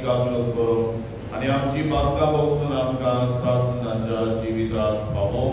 गावलो करो आणि आमची पातकां बघसून आमकां सासणाच्या जिवितांत पावो.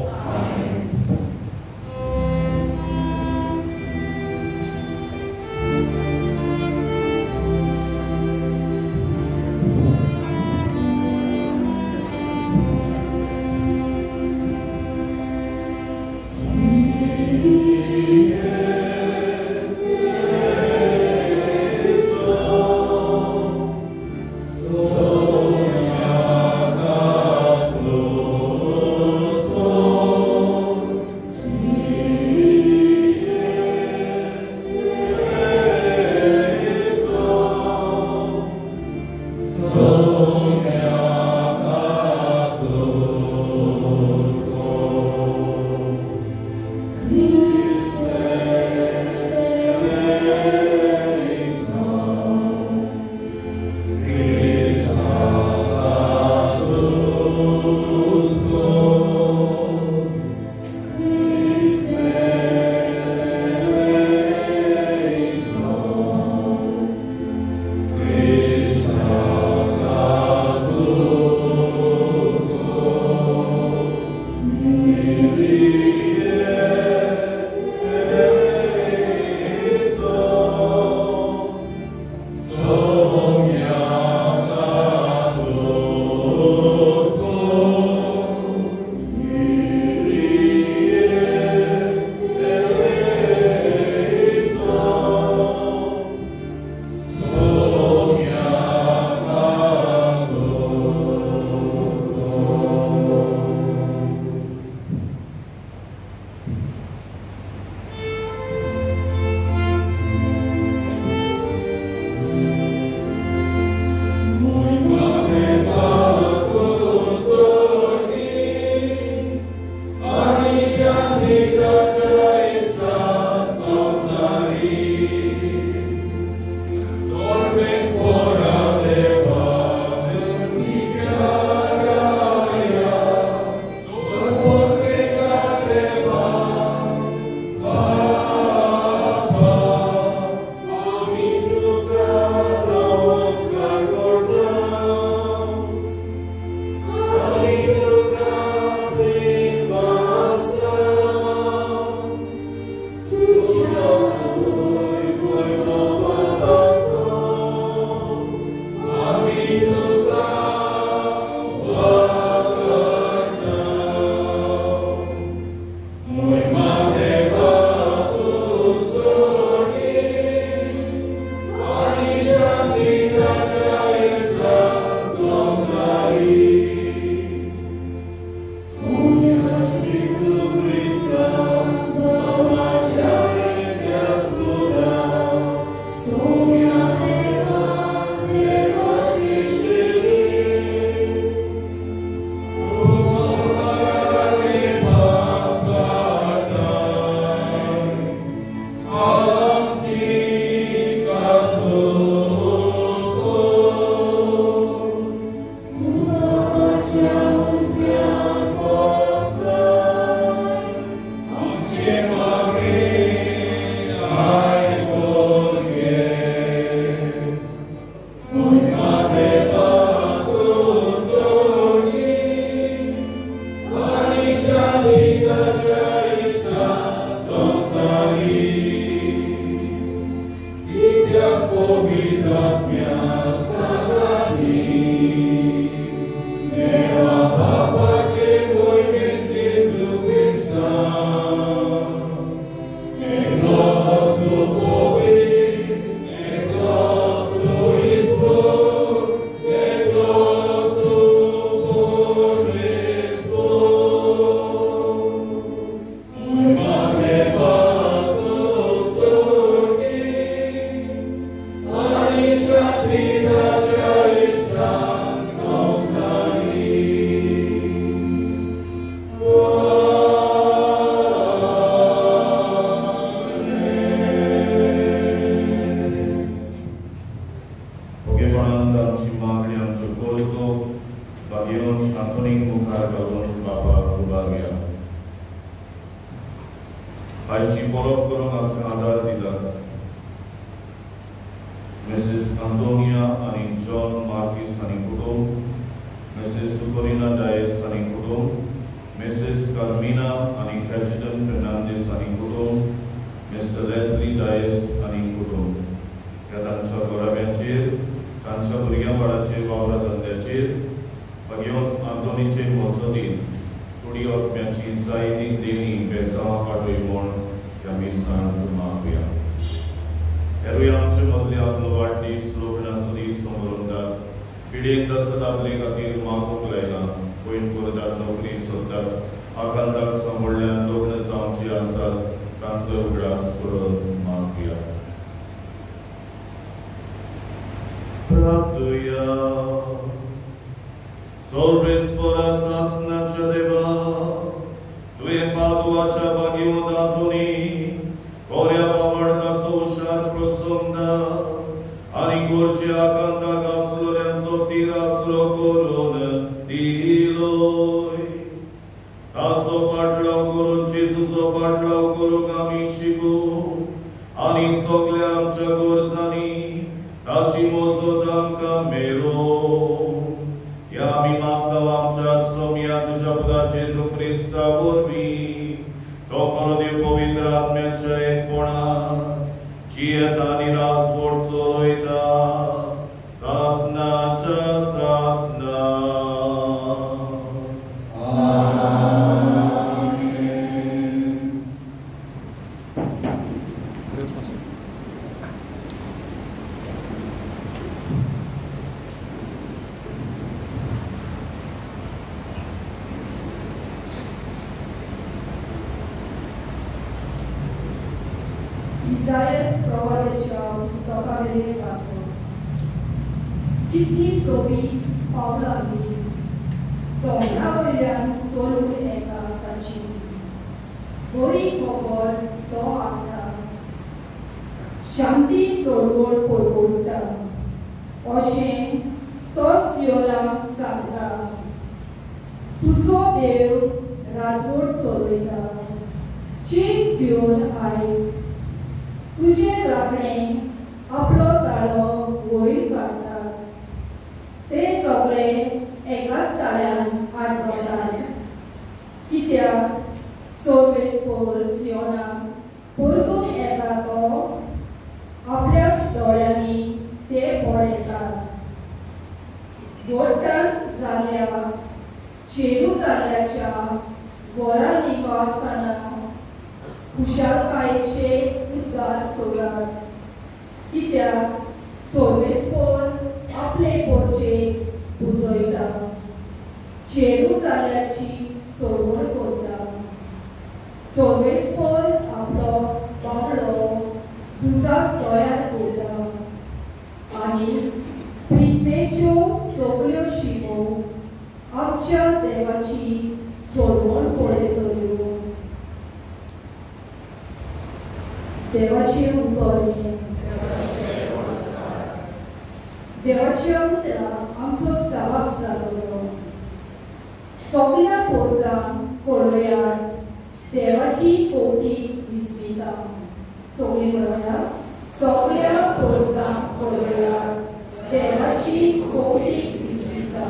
मिसेस अंतोनिया आणि जॉन मार्किस आणि कुटुंब, मिसेस सुकोरिना डायस आणि कुटुंब, मिसेस कार्मिना आणि कॅचिडन फर्नांडिस आणि कुटुंब, मिस्टर लेस्ली डायस आणि कुटुंब. ह्या तांच्या घोराब्यांचेर, तांच्या भुरग्यां वावरा धंद्याचेर, भगवंत आंतोनीचे मसोदीन थोडी आत्म्याची जायती देणी बेसां पाठोय म्हूण ह्या मिसांत मागुया. हेरूय आमचे मदले आपलो वाडदीस लोकणाचो दीस समोर येतात. पिडेक दसत आपले खातीर मागूंक लायला. पयन करतात, नोकरी सोदतात, आकांताक सांभाळल्यान लग्न जावची आसात, तांचो उगडास करून मागुया. प्रार्थुया. सर्वेस्परा शासनाच्या देवा, तुवे पादुआच्या भागीवंत आंतोनी कोऱ्या बावडकाचो हुशार प्रसंगा आणि गोरचे आकांताक आसलोल्यांचो तीर आसलो करून दिलोय. ताचो पाटलाव करून जेजूचो पाटलाव करूंक आमी शिकू आणि सगळ्या आमच्या गोरजांनी ताची मोसत आमकां मेळो. या आमी मागता आमच्या सोम्या तुझ्या पुता जेजू क्रिस्ता वरवीं. तो खरो देव पवित्र आत्म्याच्या एकपणान जियेता आनी राजवट चलयता सासनाच्या सासना. Izajasz prowadzącą stopami pracą. Kitli sobie Paulami, to Rawian Solul Eka Tachi. Boi Pobor to Akta. Shanti Solul Porbulta. Oshen to Siola Santa. Tuso Dev Razvot Solita. Chin Gyun Ai. तुझे राखणे आपलो ताळो वयर काडटात. ते सगळे एकाच ताळ्यान आडवतात. कित्याक सर्वेस्पर सियोनाक परतून येता तो आपल्याच दोळ्यांनी ते पळयतात. गोट्टान जाल्ल्या जेरुसालेमाच्या घरा निवासाना खुशालकायेचे उद्गार सोडात. कित्याक सर्वेस्पर आपले पोरचे बुजयता, जेरुसालेमाची सोडवण करता. सर्वेस्पर आपलो बाबडो झुजाक तयार करता आनी पृथ्वेच्यो सगळ्यो शिमो आमच्या देवाची सोडवण पळयतल्यो. देवाचे उतरणे. देवाच्या उतराक आमचो सवाब जातलो. सगळ्या पोरजांक कळयात देवाची कौतीक विस्मिता. सगळी म्हणया, सगळ्या पोरजांक कळयात देवाची कौतीक विस्मिता.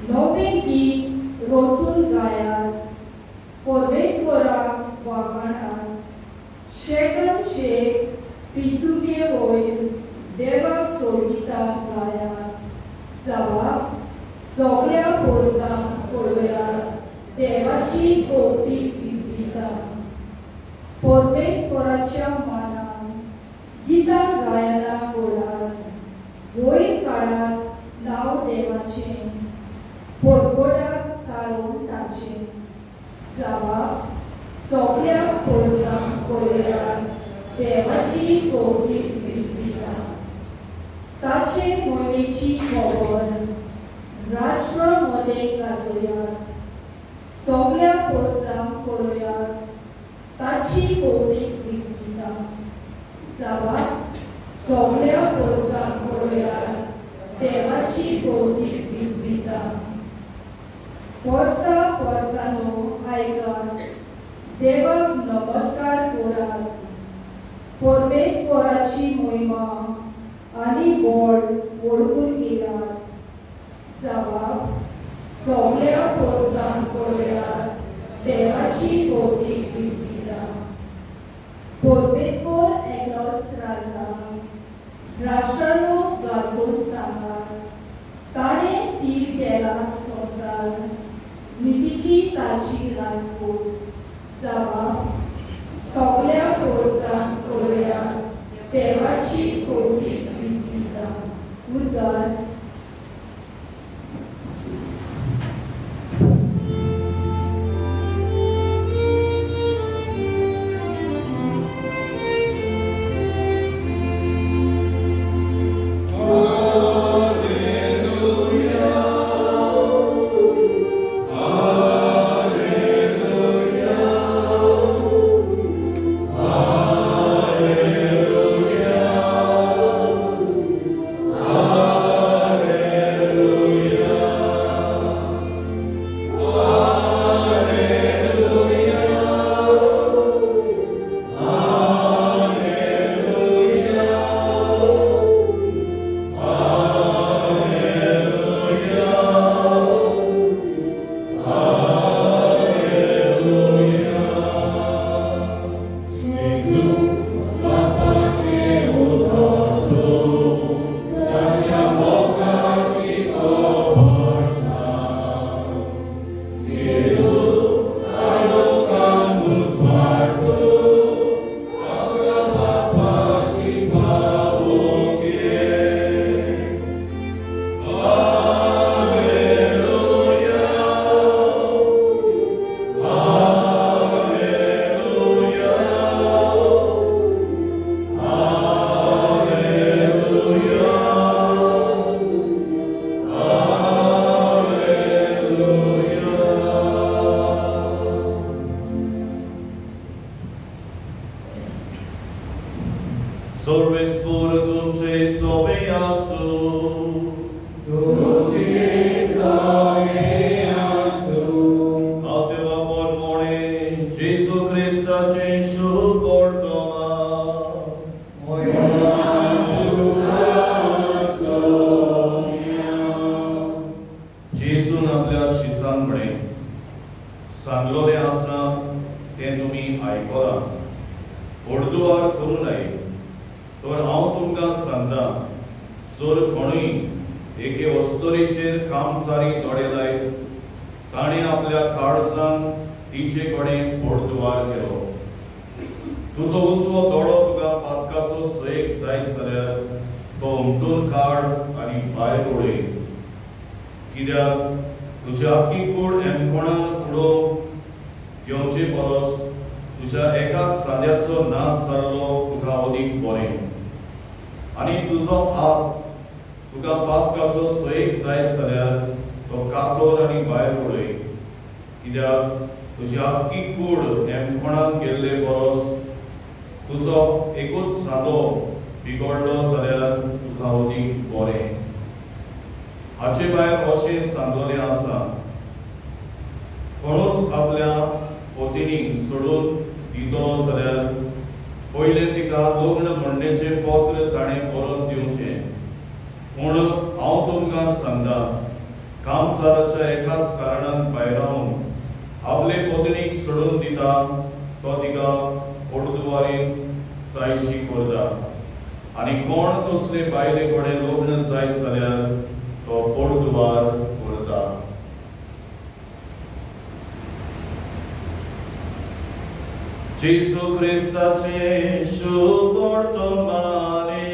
नवे गीत रोचून गायात, परमेश्वराक वाखाणात. शेकन शेक पितुके वयर देवाक सोडगिता गायात. जबाब सगळ्या पोरजांक कळयात देवाची कौतीक विस्मिता. परमेश्वराच्या मानान गितां गायना गोडात. वयर काळात नांव देवाचें, परगोडाक तारून ताचें. जबाब सगळ्या पोरजांक कळयात देवाची कौतीक विस्मिता. ताचे मोहिमेची खबर राष्ट्रांमध्ये गाजयात. सगळ्या पोरजांक कळयात ताची कौतीक विस्मिता. जबाब सगळ्या पोरजांक कळयात देवाची कौतीक विस्मिता. पोरजा पोरजानो आयकात, देवाक नमस्कार करात. परमेश्वराची महिमा आणि व्हड ओळखून गेल्यात. जबाब सगळ्या पोरसांक पळोवयात देवाची भौतीक विस्मिता. परमेश्वर एकलोच राजा, राष्ट्रांनो गाजोवन सांगात. ताणें तीर केला संसार, नितीची ताची राजकोट. जबाब सगळ्या पोरसांक पळोवयात देवाची भौतीक विस्मिता. उद्गार सांगलोले आसा ते तुमी आयकलां. ओडदुवार करूं नये. तर हांव तुमकां सांगता, जर कोणूय एके वस्तुरेचेर कामचारी दोळे लायत, ताणें आपल्या काळजांत तिचे कडेन ओडदुवार केलो. तुजो उजवो दोळो तुका पातकाचो सयेक जायत जाल्यार तो उमटून काड आनी भायर उडय. कित्याक तुजी आख्खी कूड एमकोणान उडोवन घेवचे परस तुज्या एकाच सांद्याचो नाश जाल्लो तुका अदीक बरें. आनी तुजो हात तुका पातकाचो सयेक जायत जाल्यार तो कातोर आनी भायर उडय. कित्याक तुजी आख्खी कूड एमकोणान गेल्ले परस तुजो एकूच सांदो बिगडलो जाल्यार तुका अदीक बरें. हाचे भायर अशें सांगलेलें आसा, कोणूच आपल्या पत्नीक सोडून दितलो जाल्यार पयले तिका लग्न म्हणणेचें पत्र ताणें परत दिवचें. पूण हांव तुमकां सांगता, कामचाराच्या एकाच कारणान भायर रावन आपले पत्नीक सोडून दिता तो तिका ओडदुवारीन जायशी करता. आनी कोण तसले बायले कडेन लग्न जायत जाल्यार तो ओडदुवार करता. जेसू ख्रिस्ताचे शुभ वर्तमाने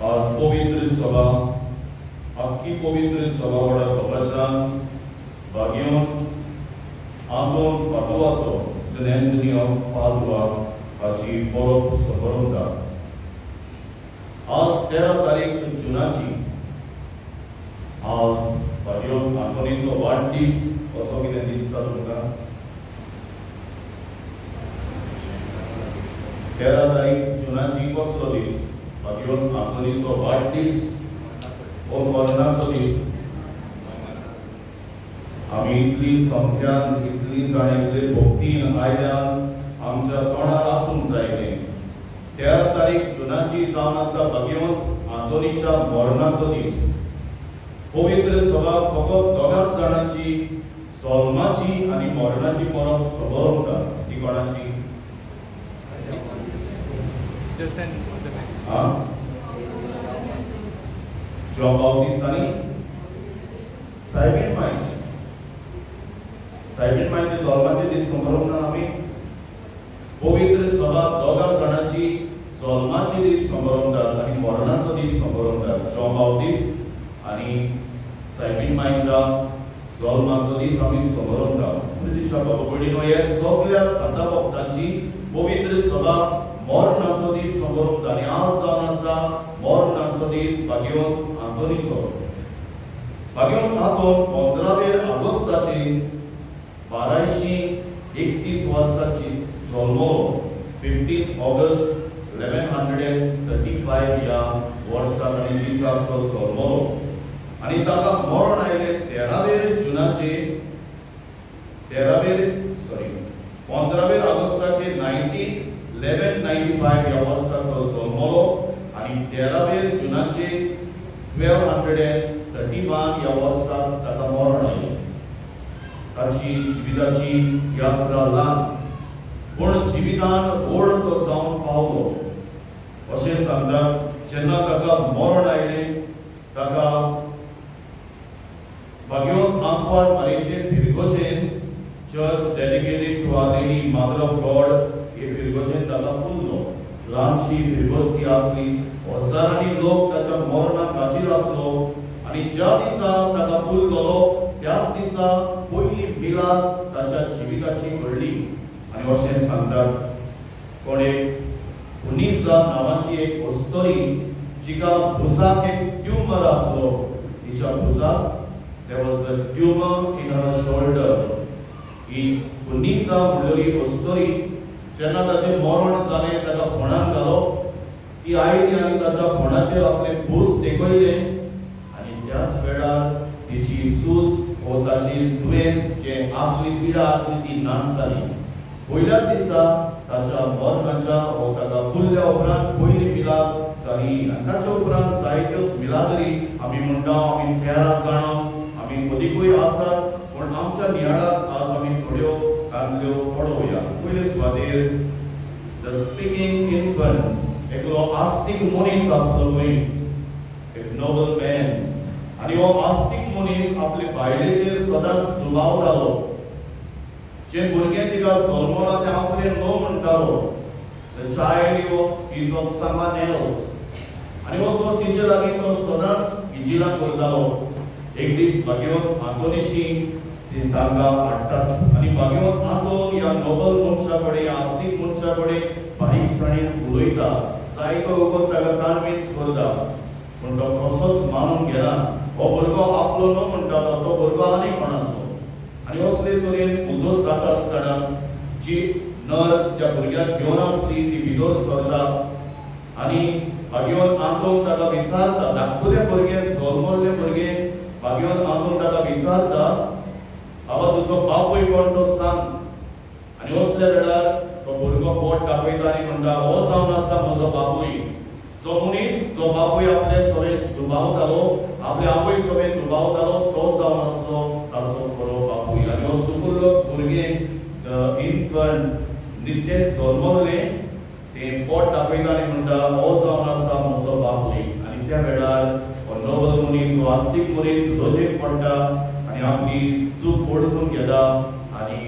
आज पवित्र सभा आख्खी पवित्र सभा वाडा कपाशान भाग्योन आमोन पादुवाचो सेंट एंथनी ऑफ पादुवा हाची परब सबरवता. आज 13 तारीख जुनाची. आज भाग्योन आंतोनीचो वाडदीस असो कितें दिसता तुमकां? 13 तारीख जुनाची कसलो दीस? भाग्यवंत आंतोनीचो वाडदीस हो मरणाचो दीस आमी इतली संख्यान इतली जाण इतले भक्तीन आयल्यान आमच्या तोंडार आसूंक जायले 13 तारीख जुनाची जावन आसा भाग्यवंत आंतोनीच्या मरणाचो दीस पवित्र सभा फकत दोगांच जाणांची जल्माची आनी मरणाची परब सबरवता ती कोणाची जॉन बाप्टिस्ट आनी सायबीण मायचे जल्माचे दीस सबरवता आमी पवित्र सभा दोगां जाणांची जल्माचे दीस सबरवतात आनी मरणाचो दीस सबरवतात जॉन बाप्टिस्ट आनी सायबीण मायच्या जल्माचो दीस आमी सबरवतात दिशा बाबा भयणीनो हे सगळ्या संत भक्तांची पवित्र सभा मरणाचो दीस सबरवता आनी आज जावन आसा मरणाचो दीस भाग्यवंत आंतोनीचो भाग्यवंत आंतोन 15 ऑगस्टाची 1231 वर्साची जल्मलो 15 ऑगस्ट 1135 या वर्साक आनी दिसाक तो जल्मलो आनी ताका मरण आयले 13 जुनाचे 15 ऑगस्टाचे 1195 या वर्साक तो जल्मलो आनी 13 जुनाचे 1231 या वर्साक ताका मरण आयले ताची जिविताची यात्रा ल्हान पूण जिवितान व्हड तो जावन पावलो अशें सांगतात जेन्ना ताका मरण आयले ताका भाग्यवंत आंकवार मारेचे फिरगोशेन church dedicated to our lady mother of God हे फिरगोशेन ताका पुरलो ल्हानशी फिरगोस्ती आसली हजारांनी लोक ताच्या मरणाक हाजीर आसलो आनी ज्या दिसा ताका पुरलो त्याच दिसा पयली मिलाद ताच्या जिविताची घडली आनी अशें सांगतात कोण एक पुनीसा नांवाची एक वस्तोरी जिका भुजाक एक ट्यूमर आसलो तिच्या भुजाक there was a tumor in her shoulder ही पुनीसा म्हणलेली वस्तोरी जेन्ना ताचे मरण जालें ताका फोंडान घालो ती आयली आनी ताच्या फोंडाचेर आपले भूज तेकयले आनी त्याच वेळार तिची सूज हो ताची दुयेंस जे आसली पिडा आसली ती नाश जाली पयल्याच दिसा ताच्या मरणाच्या हो ताका फुल्ल्या उपरांत पयली मिलाद जाली आनी ताच्या उपरांत जायत्योच मिलादरी आमी म्हणटा आमी 13 जाणां आमी मदींकूय आसात पूण आमच्या नियाळाक आज आमी थोड्यो कांदल्यो पळोवया पयले सुवातेर द स्पीकिंग इन्फंट एकलो आस्तीक मनीस आसलो एक नोबल मॅन आनी हो आस्तीक मनीस आपले बायलेचेर सदांच दुबावतालो जे भुरगें तिका जल्मला तें आपले नो म्हणटालो the child is of someone else आनी असो तिचे लागीं तो सदांच इजिला करतालो एक दीस भाग्यवंत आंतोनीशी तांकां हाडटात आनी भाग्यवंत आंतोन ह्या नोबल मनशा कडेन आस्तीक मनशा कडेन बारीकसाणेन उलयता जायतो वगत ताका कन्विन्स करता पूण तो कसोच मानून घेना हो भुरगो आपलो नो म्हणटालो तो भुरगो आनी कोणाचो आनी असले तरेन उजो जाता आसतना जी नर्स त्या भुरग्याक घेवन आसली ती भितर सरता आनी भाग्यवंत आंतोन ताका विचारता धाकटुलें भुरगें जल्मल्लें भुरगें भाग्यवंत आंतोन ताका विचारता बाबा तुजो बापूय कोण तो सांग आनी असल्या वेळार तो भुरगो बोट दाखयता आनी म्हणटा हो जावन आसा म्हजो बापूय जो मनीस जो बापूय आपले सवेत दुबावतालो आपले आवय सवेत दुबावतालो तो जावन आसलो ताचो खरो बापूय आनी हो सुकुल्लो भुरगें इन्फंट नित्य जल्मल्लें तें पोट दाखयता आनी म्हणटा हो जावन आसा म्हजो बापूय आनी त्या वेळार हो नोबल मनीस हो आस्तीक मनीस लजेक पडटा आनी आपली चूक ओळखून घेता आनी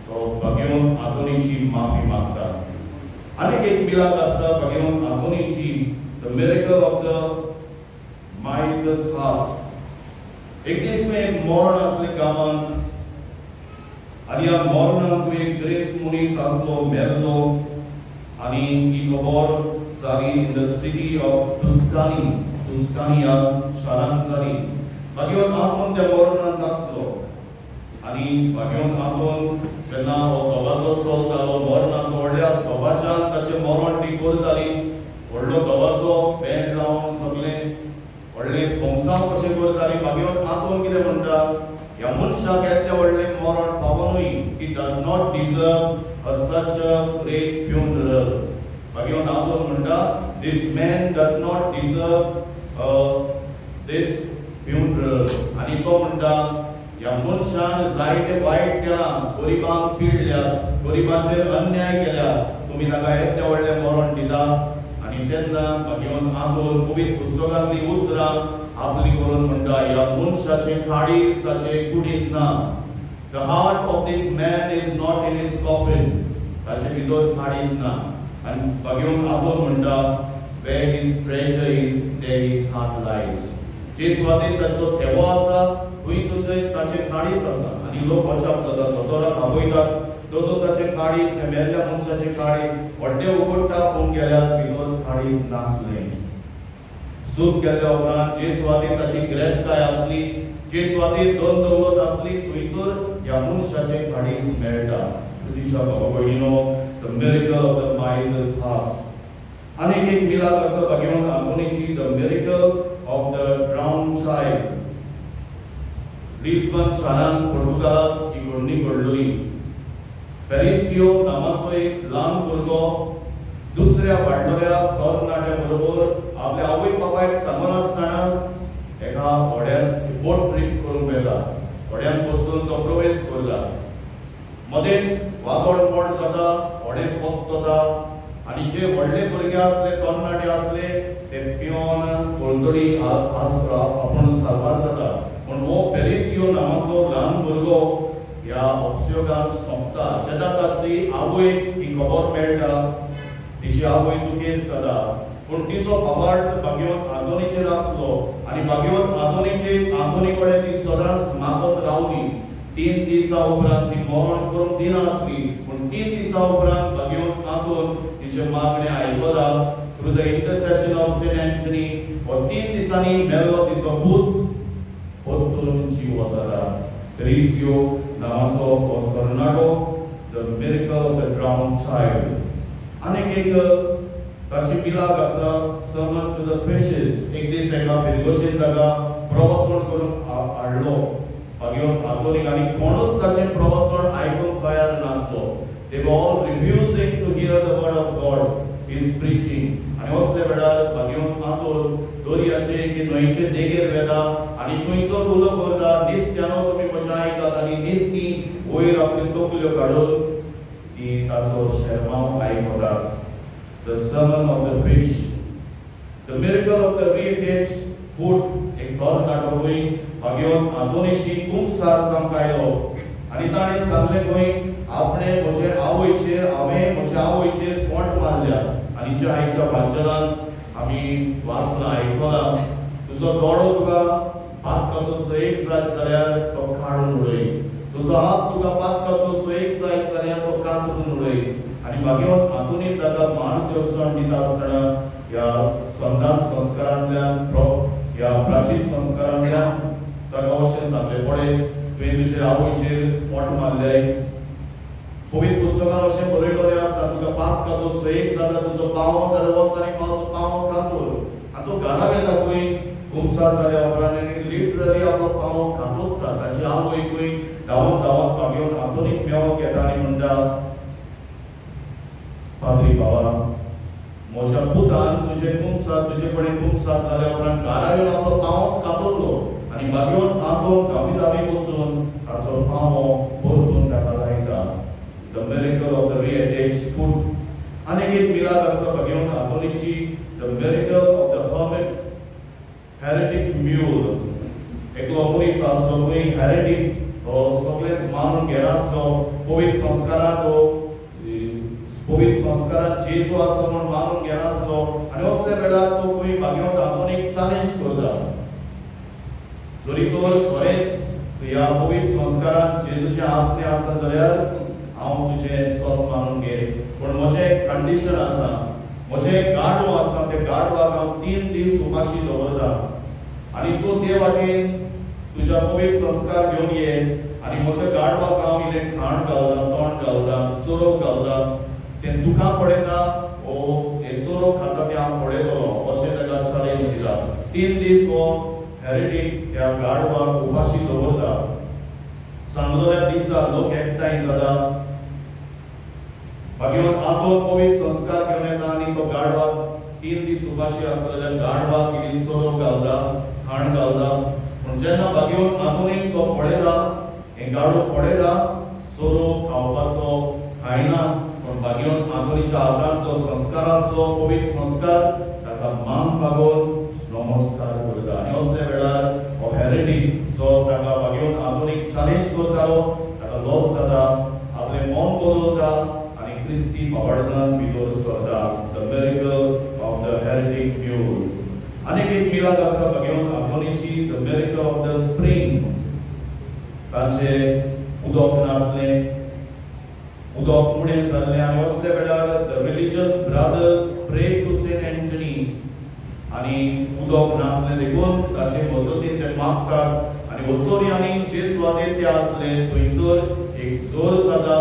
तो भाग्यवंत आंतोनीची माफी मागता आनीक एक मिलाद आसा भाग्यवंत आंतोनीची the miracle of the miser's heart एक दीस एक मरण आसले गांवान आनी ह्या मरणाक एक ग्रेस मनीस आसलो मेल्लो आनी ही खबर जाली इन द सिटी ऑफ टुस्कानी ह्या शारांत जाली भाग्यवंत आंतोन त्या मरणांत आसलो आनी भाग्यवंत आंतोन जेन्ना हो दोगाचो चलतालो मरणाचो व्हडल्या दोगाच्यान ताचें मरण ती करताली व्हडलो गवाचो बँड लावन सगळें व्हडले फोंगसांव कशें करताली मागीर आतून कितें म्हणटा ह्या मनशाक येते व्हडलें मरण पावनूय he does not deserve such a great funeral मागीर आतून म्हणटा this man does not deserve this funeral आनी तो म्हणटा ह्या मनशान जायते वायट केलां गरिबांक पिडल्या गरिबांचेर अन्याय केल्या तुमी ताका येते व्हडलें मरण दिता आनी तेन्ना मागीर आतून पवित्र पुस्तकांतली उतरां आपली करून म्हणटा ह्या मनशाचे काळीज ताचे कुडींत ना The heart of this man is not in his coffin ताचे भितर काळीज ना आनी मागीर आतून म्हणटा where his treasure is there his heart lies जे सुवातेर ताचो थेवो आसा थंय तुजे ताचे काळीज आसा आनी लोक वचप जाता दोतोराक थांबयतात दोतोर ताचे काळीज मेल्ल्या मनशाचे काळीज व्हडले उगडटा पूण गेल्यार भितर काळीज नासलें सूत केल्ल्या उपरांत जे सुवातेर ताची गिरेस्तकाय आसली जे सुवातेर दोन दौलत आसली थंयसर ह्या मनशाचे काळीज मेळटा दिशा बाबा भयणीनो the miracle of the miser's heart आनी एक मिलाद आसा भाग्यवान आंतोनीची the miracle of the drowned child Lisbon शारान पोर्तुगालात ही घडणी घडली पेरिसियो नावाचो एक ल्हान भुरगो दुसऱ्या वाडलोल्या तरणाट्या बरोबर आपल्या आवय बापायक सांगनासतना एका व्हड्यान बोट ट्रीप करूंक गेला व्हड्यान बसून तो प्रवेश करला मदेंच वादळ मोड जाता व्हडें पोत्तता आनी जे व्हडले भुरगे आसले तरणाटे आसले ते पिवन कोळतडी आपूण सारपार जाता पूण हो पेरिसियो नावाचो ल्हान भुरगो ह्या अपसयोगान सोंपता जेन्ना ताची आवय ही खबर मेळटा तिची आवय दुखेस्त जाता पूण तिचो आवाज भाग्यवंत आंतोनीचेर आसलो आनी भाग्यवंत आंतोनी कडेन ती सदांच मागत रावली 3 दिसां उपरांत ती मरण करूंक दिनासली पूण 3 दिसां उपरांत भाग्यवंत आंतोन तिचे मागणें आयकला through the intercession of saint Anthony हो 3 दिसांनी मेल्लो तिचो पूत परतून जीव जाता पेरिसियो नावाचो हो तरणाटो the miracle of the drowned child आनीक एक ताची मिलाद आसा सर्मन टू द फिशेस एक दीस एका फिरगोशेन ताका प्रवचन करून हाडलो भाग्यवंत आंतोनीक आनी कोणूच ताचें प्रवचन आयकूंक तयार नासलो they were all refusing to hear the word of God is preaching आनी असले वेळार भाग्यवंत आंतोन दर्याचे की न्हंयचे देगेर वेता आनी थंयचो उलो करता निस्त्यानो तुमी कशें आयकात आनी निस्तीं वयर आपल्यो तकल्यो काडून ती ताचो शर्माव आयकतात The sermon of the fish, the miracle of the reattached foot एक तरणाटो गोंय भाग्यवंत आंतोनीशी खूब सार सांगलो आनी ताणें सांगलें गोंय आपणे म्हजे आवयचेर हांवें म्हज्या आवयचेर फोंट मारल्या आनी ज्या आयच्या वाचनांत आमी वाचलां आयकलां तुजो दोळो तुका पातकाचो सयेक जायत जाल्यार तो काडून उडय तुजो हात तुका पातकाचो सयेक जायत जाल्यार तो कातरून उडय आनी भाग्यवंत आंतोनी ताका मार्गदर्शन दिता आसतना ह्या संतान संस्कारांतल्यान ह्या प्राचीन संस्कारांतल्यान ताका अशें सांगलें पळय तुवें तुजे आवयचेर फोंट मारलें पवित्र पुस्तकांत अशें बरयलेलें आसा तुका पातकाचो सयेक जाता तुजो पांव जाल्यार वच आनी पांव कातूर आनी तो घरा वेता खंय गुमसार जाल्या उपरांत लिटरली आपलो पांव कातोता ताची आवय खंय धांवत धांवत भाग्यवंत आंतोनीक मेळोंक येता आनी म्हणटा पाद्री बाबा म्हज्या पुतान तुजे कुमसार तुजे कडेन कुमसार जाल्या उपरांत घरा येवन आपलो पांवच कातरलो आनी भाग्यवंत आंतोन धांवी धांवी वचून ताचो पांव परतून ताका लायता the miracle of the reattached foot आनीक एक मिलाद आसा भाग्यवंत आंतोनीची the miracle of the hermit heretic mule एकलो मनीस आसलो खंय हेरेटिक तो सगळेच मानून घेनासलो पवित्र संस्कारांत जेजू आसा म्हूण मानून घेनासलो आनी असले वेळार तो खंय भाग्यवंत आंतोनीक चॅलेंज करता जरी तर खरेंच ह्या पवित्र संस्कारांत जेजूचें आसलें आसा जाल्यार हांव तुजें स्वत मानून घे पूण म्हजें कंडिशन आसा म्हजें गाडव आसा ते गाडवाक हांव 3 दीस उपाशी दवरता आनी तूं ते वाटेन तुज्या पवित्र संस्कार घेवन ये आनी म्हज्या गाडवाक हांव इल्लें खाण घालता तोंड घालता चोरोक घालता तें तुका पडयता ओ हे चोर सोरो खाता ते हांव पळयतलो अशें ताका चॅलेंज दिला 3 दीस हो हेरेटिक ह्या गाडवाक उपाशी दवरला सांगलोल्या दिसा लोक एकठांय जाता भगवान आदोन पवित्र संस्कार घेवन येता आनी तो गाडवाक 3 दीस उपाशी आसलेल्या गाडवाक इल्ली चोरो घालता खाण घालता पूण जेन्ना भगवान आदोनीक तो पळयता हे गाडो पळयता चोरो खावपाचो खायना पण भगवान आदोनीच्या हातान तो संस्कार आसलो पवित्र संस्कार ताका मान लागून नमस्कार करता आनी असल्या वेळार हो हेरेटिक जो ताका भगवान आदोनीक चॅलेंज करतालो ताका लॉस जाता आपले मन बदलता आनी क्रिस्ती भावंडां भितर सरता the miracle of the heretic mule आनीक एक मिलाद आसा भगवान आदोनीची the miracle of the spring ताचे उदक नासलें उदक मुडें जाल्लें आनी असल्या वेळार the religious brothers pray to Saint Anthony आनी उदक नासलें देखून ताचे मजतीन ते मागतात आनी ओचोऱ्यांनी जे सुवातेर ते आसले थंयसर एक जोर जाता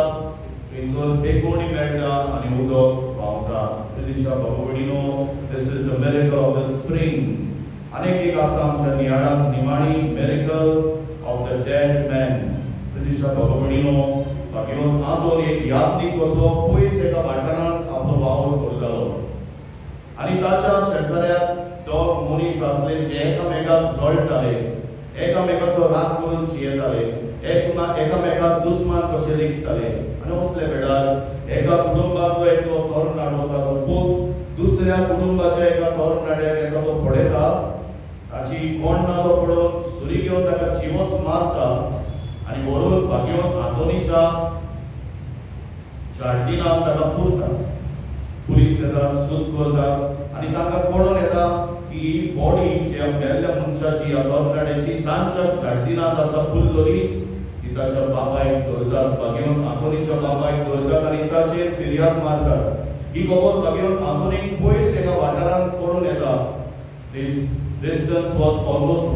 थंयसर बेकोणी मेळटा आनी उदक व्हांवता दिशा बाबा भयणीनो this is the miracle of the spring आनीक एक आसा आमच्या नियाळाक निमाणी miracle of the dead man दिशा बाबा भयणीनो भगवान आदोन एक यात्रीक कसो पयस एका वाठारांत आपलो वावर करतालो आनी ताच्या शेजाऱ्याक दोग मनीस आसले जे एकामेकाक जळटाले एकामेकाचो राग करून जियेताले एकामेकाक दुस्मान कशे लेखताले आनी असले वेळार एका कुटुंबातलो एकलो तरणाटो ताचो पूत दुसऱ्या कुटुंबाच्या एका तरणाट्याक येता तो पळयता ताची कोण ना तो पळोवन सुरी घेवन ताका जिवच मारता आनी व्हरून भगवान आदोनीच्या जार्डिनांत ताका पुरता पुलीस येतात सूद करतात आनी तांकां कळोन येता की ही बॉडी जे मेल्ल्या मनशाची ह्या तरणाट्याची तांच्या जार्डिनांत आसा फुल्लोली ती ताच्या बापायक धरतात भगवान आदोनीच्या बापायक धरतात आनी ताचेर फिर्याद मारतात ही खबर भगवान आदोनीक पयस एका वाठारांत कळोन येता दिस डिस्टन्स वॉज ऑलमोस्ट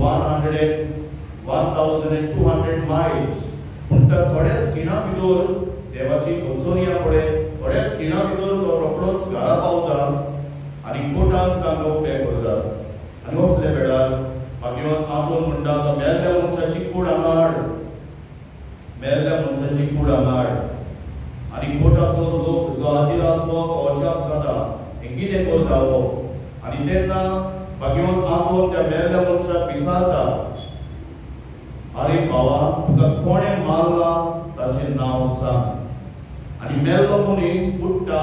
1200 माइल्स पूण त्या थोड्याच खिणा भितर देवाची ओचोरिया पळय थोड्याच खिणा भितर तो रोखडोच घरा पावता आनी कोटान तांकां उबें करतात आनी असल्या वेळार भगवान आदोन म्हणटा तो मेल्ल्या मनशाची कूड हांगा हाड मेल्ल्या मनशाची कूड हांगा हाड आनी कोटाचो लोक जो हाजीर आसलो तो अजाप जाता हे कितें करतालो आनी तेन्ना भगवान आदोन त्या मेल्ल्या मनशाक विचारता अरे बाबा तुका कोणें मारला ताचें नांव सांग आनी मेल्लो मनीस उठ्ठा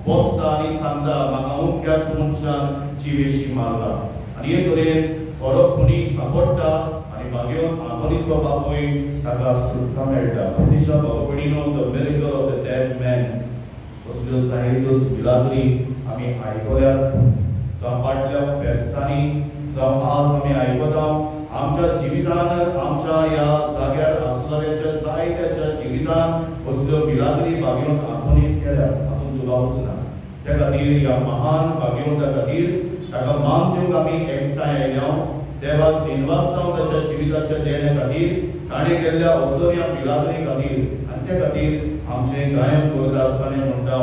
बसता आनी सांगता म्हाका अमक्याच मनशान जिवेशी मारला आनी हे तरेन थोडो खुनी सांपडटा आनी भगवान आदोनीचो बापूय ताका सुटका मेळटा दिशा बाबा भयणीनो the miracle of the dead man असल्यो जायत्यो मिलाग्री आमी आयकल्यात जावं फाटल्या फेस्तांनी जावं आज आमी आयकता आमच्या जिवितान आमच्या ह्या जाग्यार आसलेल्या जायत्याच्या जिवितान असल्यो मिलाग्री भगवान आदोनीन केल्या हातूंत दुबावच ना त्या खातीर ह्या महान भगवंता खातीर ताका मान दिवंक आमी एकठांय आयल्या देवाक दिनवासतांव ताच्या जिविताच्या देण्या खातीर ताणें केल्ल्या ओचोऱ्या मिलाग्री खातीर आनी त्या खातीर आमचें गायन करता आसतना म्हणटा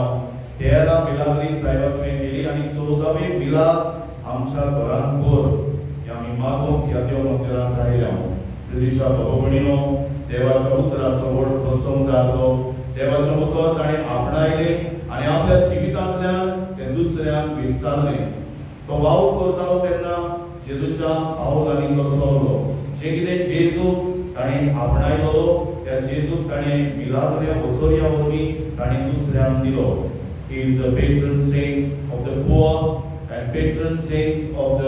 13 मिलाग्री सायबा तुवें केली आनी 14वी मिलाद आमच्या घरांत कर आमी मागोवंक ह्या देव मंदिरांत आयल्या दिशा बाबा भयणीनो देवाच्या उतराचो व्हड प्रसंग जालो देवाचें उतर ताणें आपणायलें आनी आपल्या जिवितांतल्यान तें दुसऱ्यांक विस्तारलें तो वाव करतालो तेन्ना जेजूच्या आवलांनी तो चललो जे कितें जेजू ताणें आपणायलो त्या जेजूक ताणें मिलाग्रे ओचोऱ्या वरवीं ताणें दुसऱ्यांक दिलो he is the patron saint of the poor and patron saint of the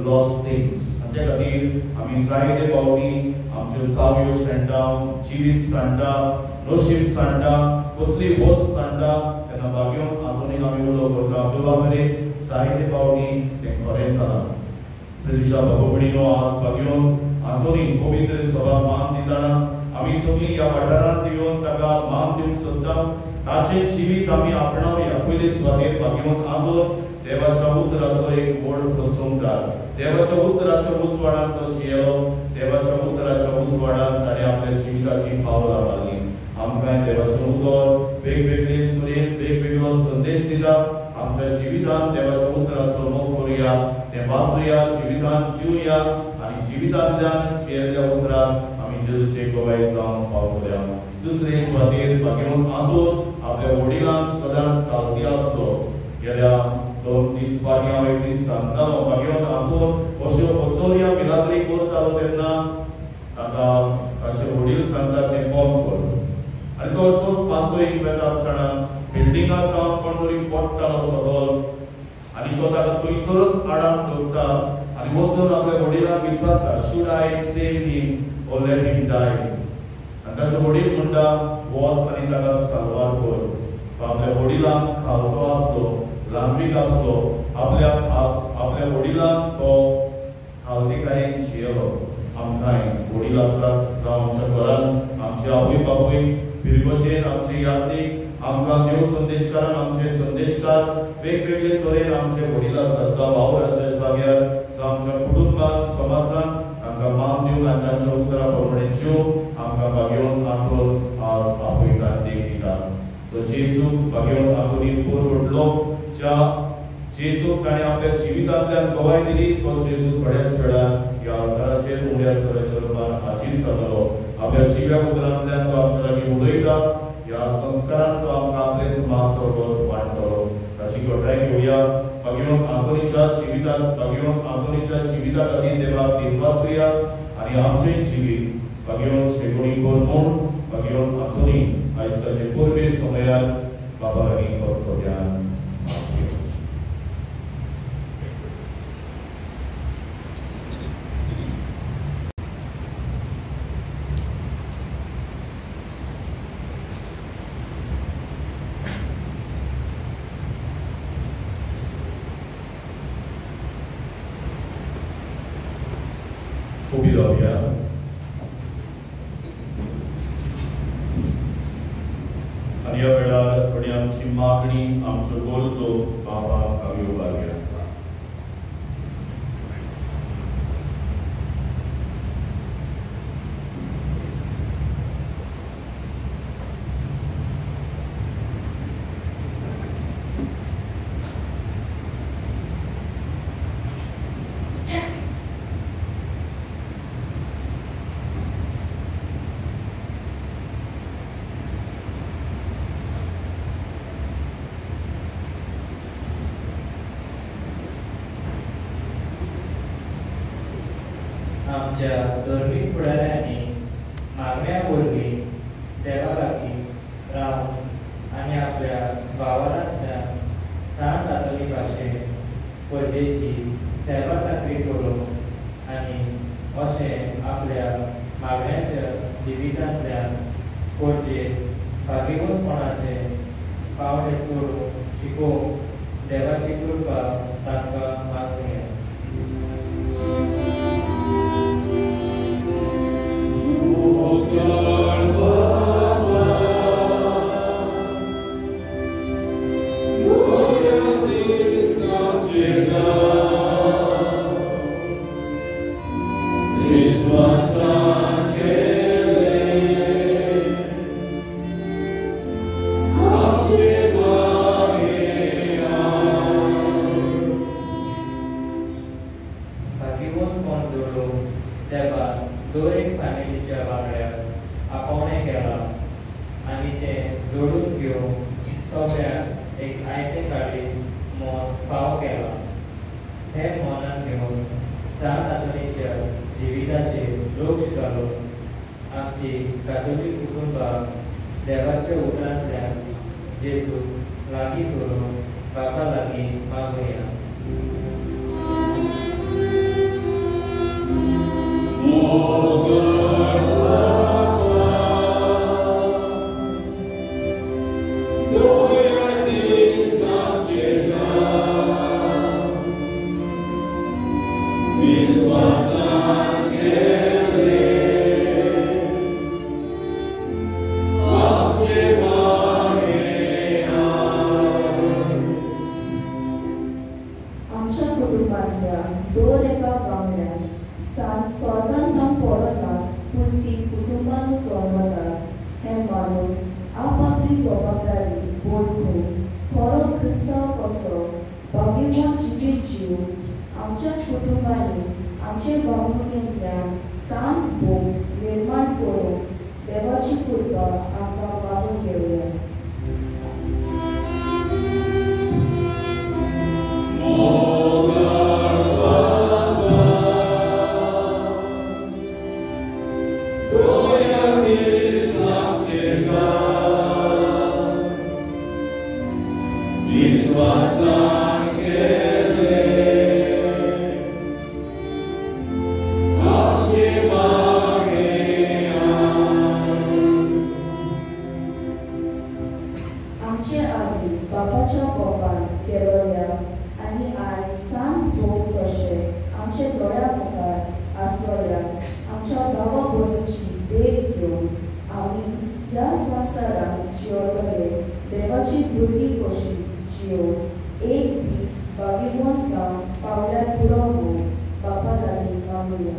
lost things त्या खातीर आमी जायते पावटी आमच्यो चावयो सांडटा जिवीत सांडटा नशीब सांडटा कसली वच सांडटा तेन्ना भगवान आदोनीक आमी उलो करता देवा कडेन जायते पावटी तें खरें जालां दिशा बाबा भयणीनो आज भगवान आदोनीक पवित्र सभा मान दिताना आमी सगळीं ह्या वाठारांत येवन ताका मान दिवंक सोदता ताचें जिवीत आमी आपणावया पयले सुवातेर भगवान आदोन देवाच्या उतराचो एक व्हड प्रसंग देवाच्या उतराच्या उजवाडांत तो जियेलो देवाच्या उतराच्या उजवाडांत ताणें आपल्या जिविताची पावलां मारलीं आमकां देवाचें उतर वेगवेगळे तरेन वेगवेगळो संदेश दिता आमच्या जिवितांत देवाच्या उतराचो मोग करूया, ते वाचूया, जिवितांत जिवया आनी जिवितांतल्यान चेरल्या उतराक आमी जेजूचे गवाय जावन पावतल्या. दुसरे सुवातेर भाग्यवन आदोर आपल्या वडिलांक सदांच कावती आसलो. गेल्या 2 दीस फाटीं हांव एक दीस सांगतालो, भाग्यवन आदोर अश्यो वचोवया मिलाग्री करतालो तेन्ना ताका ताचे वडील सांगतात तें कॉल कर. आनी तो असोच पासयेक वेता आसतना बिल्डिंगांत काम कोण तरी पडटालो सकल आनी तो ताका थंयसरूच आडान दवरता आनी वचून आपल्या वडिलांक विचारता, should I save him or let him die. आनी ताचे वडील म्हणटा, वच आनी ताका साल्वार कर. तो आपल्या वडिलांक खावतो आसलो, लांबीक आसलो, आपल्या वडिलांक तो हावलिकायेन जियेलो. आमकांय वडील आसात जावं आमच्या घरांत आमचे आवय बापूय पिरगोशेन आमचे यात्रेक आमकां देव संदेशकारान आमचे संदेशकार वेगवेगळे तरेन आमचे वडील आसात, जावं वावराच्या जाग्यार जावं आमच्या कुटुंबांत समाजांत आमकां मान दिवन आनी तांच्या उतरा प्रमाणे जिवंक आमकां भाग्यवन आंखोन आज आपयतात देख दितात. सो जेजू भाग्यवन आंखोनी परवडलो, ज्या जेजूक ताणें आपल्या जिवितांतल्यान गवाय दिली, तो जेजू थोड्याच वेळार ह्या अवताराचेर उड्या स्वराच्या रुपान हाजीर जातलो. आपल्या जिव्या उतरांतल्यान तो आमच्या लागीं उलयता, ह्या संस्कारान तो आमकां आपलेच मासोबत वांटतलो. ताची घोटाय घेवया. भाग्यवन आंखोनीच्या जिवितांत भाग्यवन आंखोनीच्या जिविता खातीर देवाक दिनवासुया आनी आमचें जिवीत भाग्यवन शेगोणी कोर म्हूण भाग्यवन आंखोनी आयज ताचे परबे समयार बाबा लागीं करतोल्यान उबी रावया. आनी ह्या वेळार थोडी आमची मागणी आमच्यो गरजो बाबाक आमी उबारया. आमच्या धर्मीक फुडाऱ्यांनी मागण्या वरवीं देवा लागीं रावन आनी आपल्या वावरांतल्यान सांत जातली भाशेन परदेची सेवा चाकरी करून आनी अशें आपल्या मागण्यांच्या जिवितांतल्यान परदेत भाग्यवंतपणाचे पावले चडून शिकोवंक देवाची कृपा तांकां मागूया. आपापली जबाबदारी बोलून खरो क्रिस्तांव कसो बाबीमोन जिवीत जीव आमच्या कुटुंबांनी आमचे वागणुकेंतल्यान शांत भोग निर्माण करून देवाची कृपा आमकां वाडून घेवया. आमचे आदी बापाच्या कोपान केलोल्या आनी आज शांत भोग कशे आमचे दोळ्या मुखार आसलोल्या आमच्या भावा भयणीची देख घेवन आमी ह्या संवसारांत जिवतले देवाची भुरगीं कशी जियोन एक दीस बाबीमोन जावन पावल्यार पुरो हो बापा लागीं मागुया.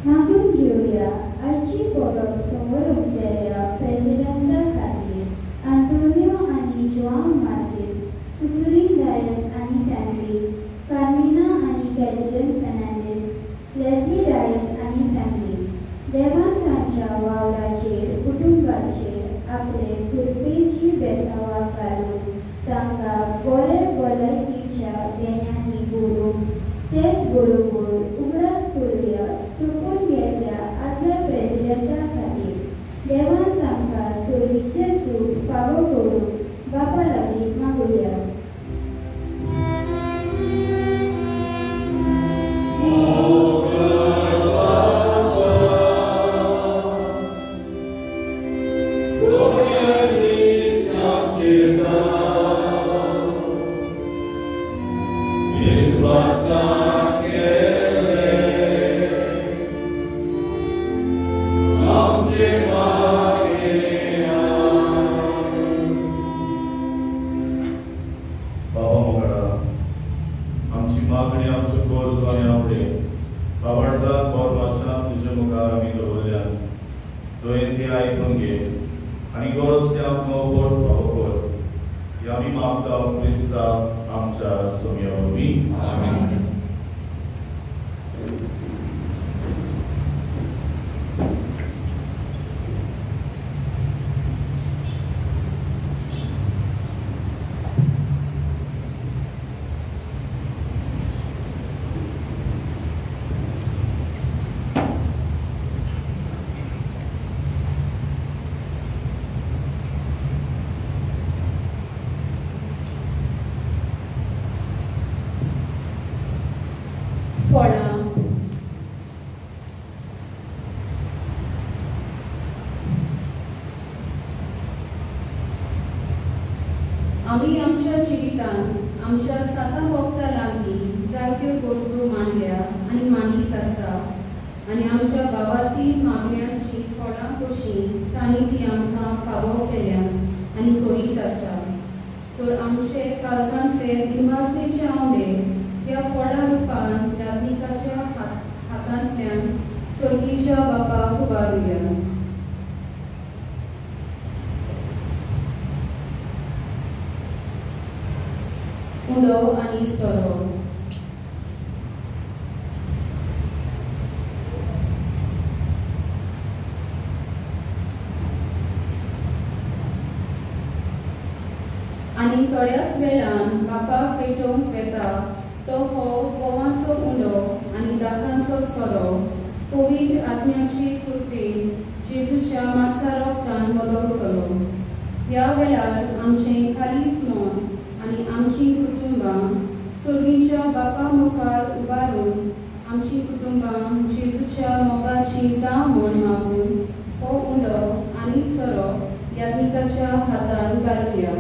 मागून घेवया आयची पडप समोर उमटलेल्या प्रेसिडेंटा खातीर आंतोनियो आनी जोआंव मार्केस, सुकुरीन डायस आनी फॅमिली, कार्मिना आनी कॅजिटन फेर्नांडीस, लेस्ली डायस आनी फॅमिली. देवान तांच्या वावराचेर कुटुंबाचेर आपले कृपेची बेसावां घालून तांकां बरे भलायकीच्या देण्यांनी भरून तेच बरोबर उगडास करूया चुकून गेल्ल्या आदल्या प्रेसिडेंटा खातीर देवान तांकां सोयीचे सूख फावो करून बापा लागीं मागुया. बाबा मोगडा आमची मागणी आमच्यो गरजो आनी आवडी आवडटा परमाशान तुजे मुखार आमी दवरल्यान तुवें ती आयकून घे आनी गरज ते आमकां व्हड फावो कर हे आमी मागता क्रिस्ता आमच्या सोम्या वरवीं. आमीन. फळां आमी आमच्या जिवितांत आमच्या साता वखदां लागीं जायत्यो गरजो मांडल्या आनी मांडीत आसा आनी आमच्या भावार्थी मागण्यांची फळां कशीं तांणी ती आमकां फावो केल्या आनी करीत आसा. तर आमचे काळजांतले दिमासनेचे आवडे ह्या फळां रुपान याज्ञिकाच्या हातांतल्यान सर्गीच्या बापाक उबारुया. उडो आनी सोरो आनी थोड्याच वेळान बापाक भेटोवंक येता तो हो बोवांचो उंडो आनी दाखांचो सोरो पवित्र आत्म्याची कृपेन जेजूच्या मासा रोगतान बदलतलो. ह्या वेळार आमचें खालीच मन आनी आमची कुटुंबां सर्गीच्या बापा मुखार उबारून आमची कुटुंबां जेजूच्या मोगाची जावं म्हूण मागून हो उंडो आनी सोरो याज्ञिकाच्या हातान घालुया.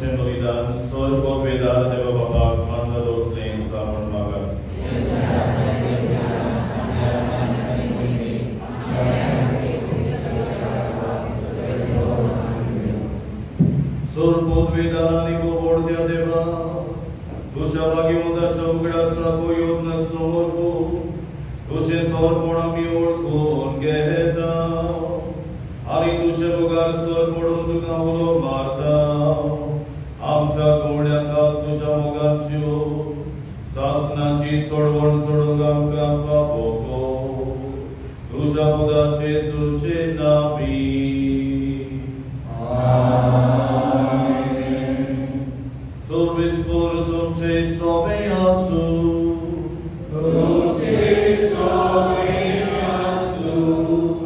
tuमचे बलिदान स्वर्ग वेदार देवा बाबाक मानता दोसलें सामण मागा स्वर्ग वेदारानी को बोर्ड्या देवा तुझ्या भाग्यवंताच्या उघडाचा कोयोत समोर को तुझे तोरपण आम्ही ओळखून घेता आणि तुझे मुखार स्वर पडून तुका उलो मारता आमच्या कोंड्याका तुझ्या मोगाच्यो सासनाची सोडवण सोडून आमकां पापोको तुझ्या मुदाचे सुचे नावी सर्वेस्पर तुमचे सोबे आसू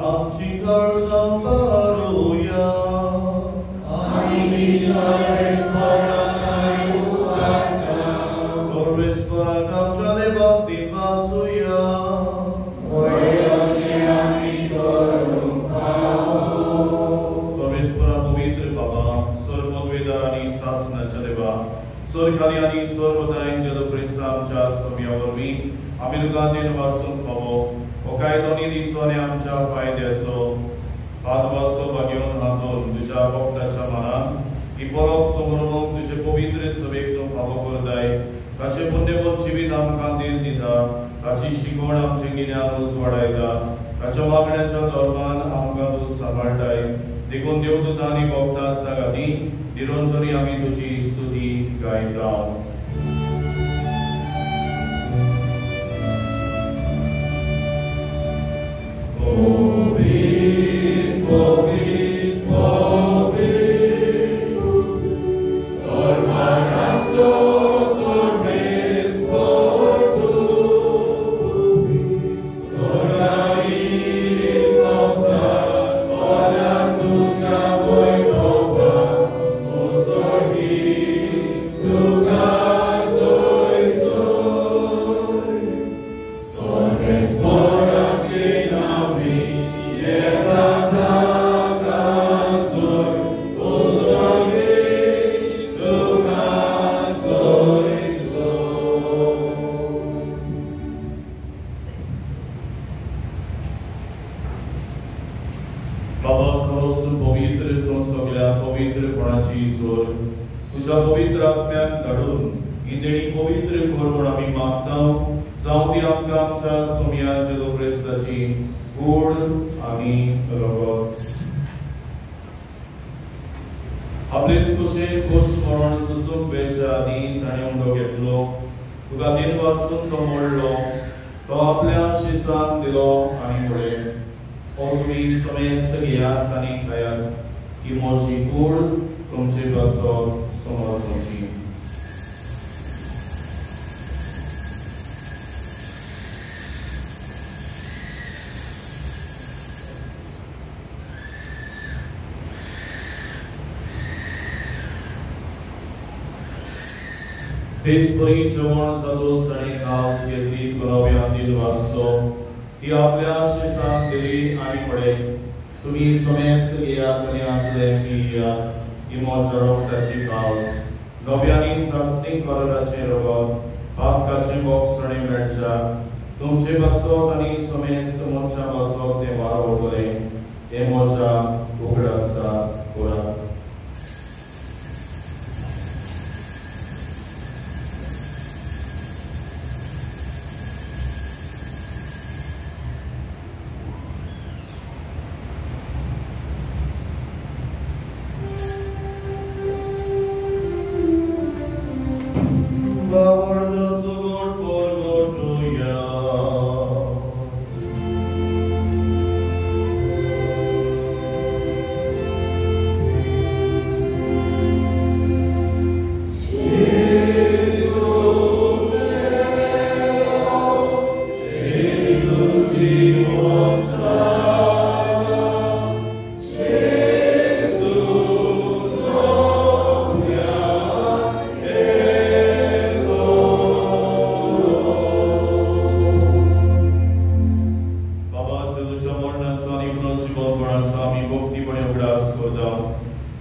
आमची गरजा भरूया सर्वेस्पराक आमच्या देवाक दिवासूया सर्वेस्परा पवित्र बाबा सर्ववेदारांनी शासनाच्या देवा स्वर्गाली आणि सर्वदायांच्या क्रिस्त आमच्या समयावरवी आम्ही तुका वाचून पावो काय दोन्ही दिवसांनी आमच्या फायद्याचो पादवाचो भाग्योन हातून तुझ्या भक्ताच्या मनान ही परब समोर तुझे पवित्र सभेक तूं फावो करताय ताचे पुण्यवन जिवीत आमकां दिता ताची शिकवण आमचे गिन्यान वाडयता ताच्या वागण्याच्या धर्मान आमकां तूं सांबाळटाय देखून देवदूत आनी भक्तां सांगाती निरंतरी आमी तुजी स्तुती गायता देशभरी जेवण जादोस आणि गांव घेतली गुलाब्यांतील वाचतो ती आपल्या शिसांत दिली आणि पडे तुम्ही समेस्त घेयात आणि आपले पिया इमोशा रोगताची गाव नव्यानी सासणी करडाचे रोग पापकाचे बोक्सणे मेळच्या तुमचे बसोत आणि समेस्त मोच्या बसोत ते वारोवले इमोशा उगडासा कोरा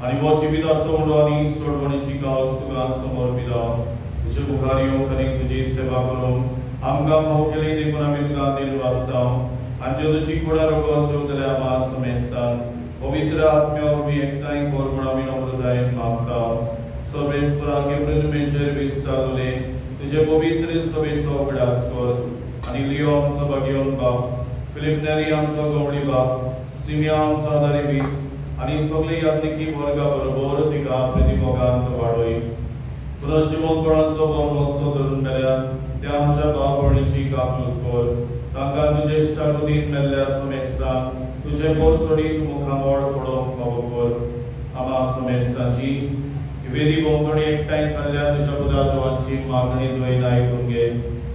आणि वो जिविताचो मुळो आनी सोडवणीची कावज तुका समोर पिदाव तुजे मुखार येवंक आनी तुजी सेवा करूंक आमकां फाव केली देखून आमी तुका दिल वाचताव आनी जेदुची कुडा रोगोवचो जाल्यार आमा समेस्तात पवित्र आत्म्या वरवीं एकठांय कर म्हूण आमी नम्रतायेन मागताव सर्वेस्परा गेब्रियेल विस्तारले तुजे पवित्र सभेचो उगडास कर आनी लिओ आमचो भाग्यवन बाप फिलिप नेरी आमचो गवळी बाप सिमिया आमचो आदारी वीस आनी सगळी यात्रिकी वर्गा बरोबर तिका प्रतिमोगांत वाडय पुनर्जीवनपणाचो बोरमोत्सव धरून मेल्यार त्या आमच्या भाव-भयणीची काकूट कर तांकां तुजे इश्टागतीन मेल्ल्या समेस्तान तुजे बोर सोडीत मुखामोळ पडोवंक फावो कर आमा समेस्ताची वेदी भोंवतणी एकठांय जाल्ल्या तुज्या पुताचोवांची मागणी तुवें आयकून घे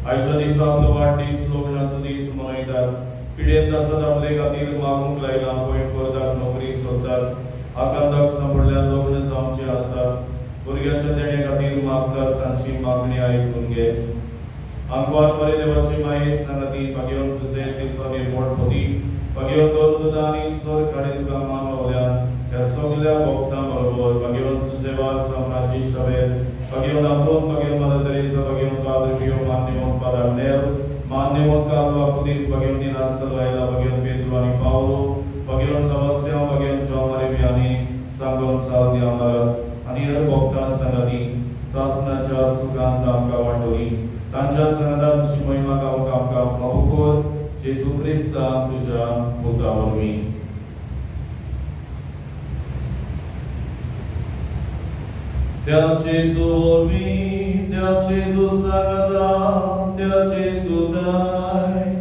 आयच्या दिसा आपलो वाडदीस लग्नाचो दीस मनयतात पिडेंत आसत आपले खातीर मागूंक लायला पळय करतात नोकरी सोदतात आकांताक सांपडल्यार लग्न जावचें आसा भुरग्याच्या देणे खातीर मागतात तांची मागणी आयकून घे आंकवार बरे देवाची माये सांगाती भाग्यवन सुसे तिसो निर्मळपती भाग्यवन दोन आनी स्वर काडे तुका मानवल्या ह्या सगळ्या भक्तां बरोबर भाग्यवन सुसेवा फ्रांसीस शावेर भाग्यवन आंतोन भाग्यवन मादर तेरेसा भाग्यवन पाद्र पियो मान्यवन पादर नेर मान्यवन कार्लो आपुदीस भाग्यवन दिनास सलवायला भाग्यवन पेद्रो आनी पावलो भाग्यवन सेबास्टियान भाग्यवन जॉन मारी आनी सांगोन साल दियामार आनी हेर भक्तां सांगाती सासनाच्या सुखांत आमकां वांटोली तांच्या संगतान तुजी महिमा गावंक आमकां फावो कर जेजू क्रिस्ता तुज्या पुता वरवीं त्या जेजू वरवीं त्या जेजू सांगता त्या जेजू दाय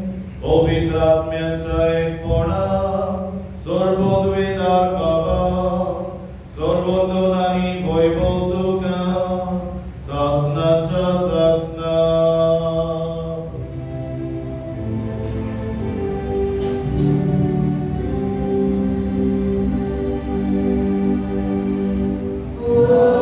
पवित्र आत्म्याच्या एकपणान सर्वोद्वेदार बाबा सर्वोद्दोन आनी वैभव तुका सासनाच्या सासना Oh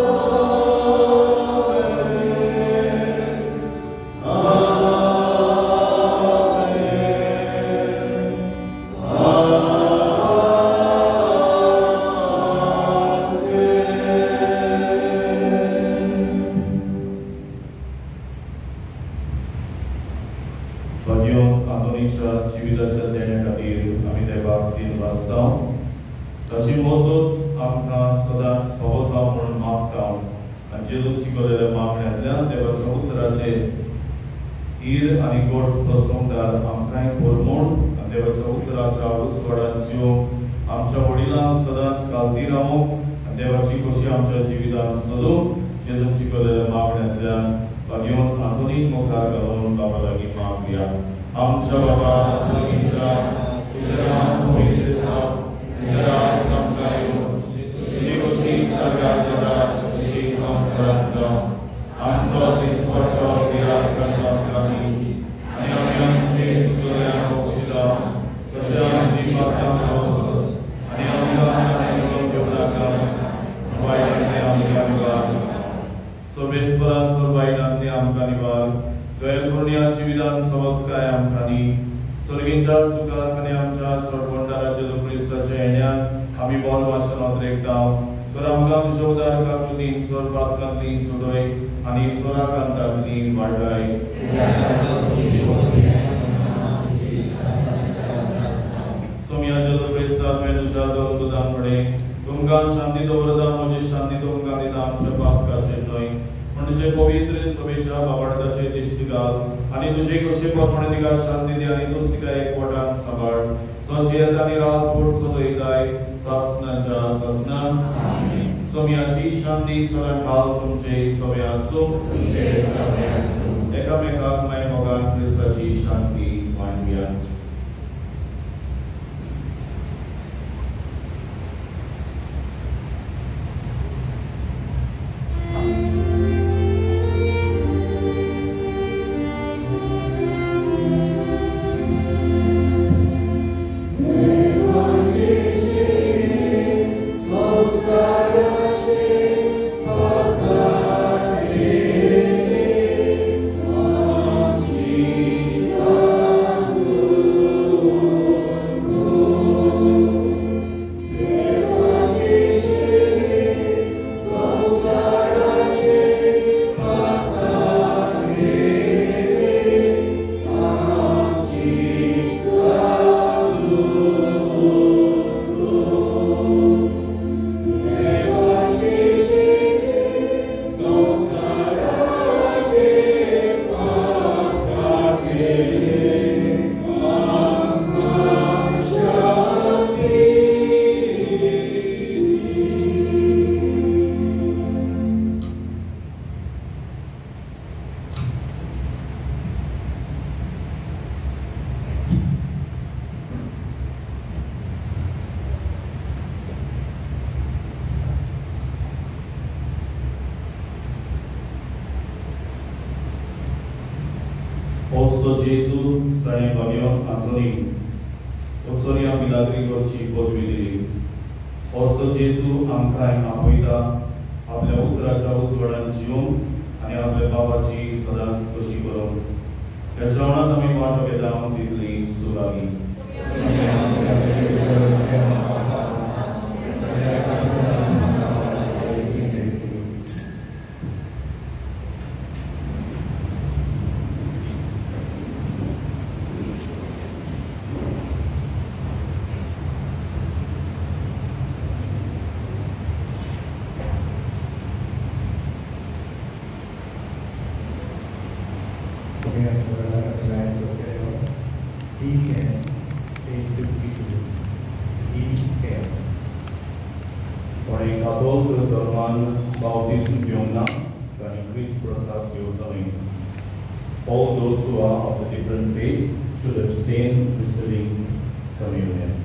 Osto Jesu ताणें बाबयोन आंतोनी उत्सोरिया मिलाग्री करची पदवी दिली. ओस्तो जेजू आमकां आपयता आपल्या उतराच्या उजवाडान जिवंक आनी आपल्या बाबाची सदांच कशी करूंक. ह्या जेवणात आमी वांटो घेता तितली सुलागी. Koning Katol Dorman Baptism Pyongna Koning Chris Prasad Yosami. All those who are of a different faith should abstain receiving communion.